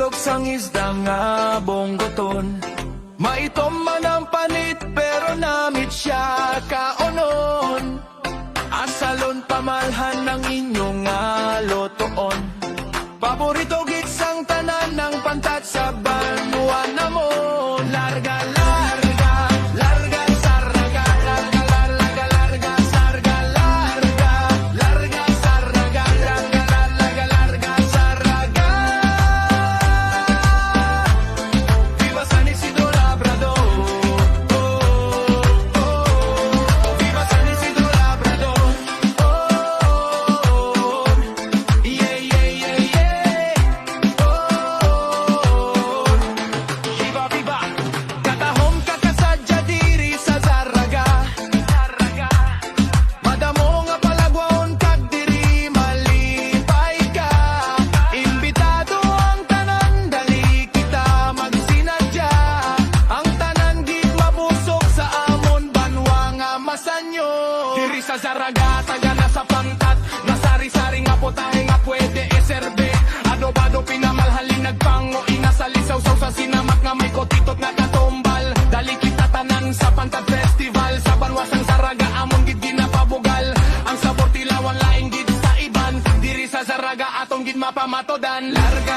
tulog sang isda nga bonggoton. Maitom man ang panit pero namit siya kaonon. Asalon pamalhan ng inyong nga lotoon. Paborito git sang tanan ng pantat sa banwa namon. Larga, larga, larga sarga, larga, larga, larga sarga, larga, larga sarga, larga, larga, larga sarga. Viva San Isidro Labrador, oh, oh, oh. Viva San Isidro Labrador, oh, oh, yeah, yeah, yeah, yeah, oh. Viva, viva, katahom kakasadya diri sa Zaraga. Madamo nga palagwaon kag diri malipay ka. Imbitado ang tanan, dali kita magsinadya. Ang tanan gid mabusog sa amon banwa nga masanyo. Diri sa Zaraga, taga na sa pangkat. Nasari-sari nga putahe nga pwede eserbe. Adobado pinamalhalin nagpango. Inasalisaw-saw sa sinamak nga may kotitot nga katumbal. Dali kita tanan sa Pantat Festival. Sa banwasang Zaraga, amon gid ginapabugal. Ang sabor tilawan laing gid sa iban. Diri sa Zaraga, atong gid mapamatodan. Larga,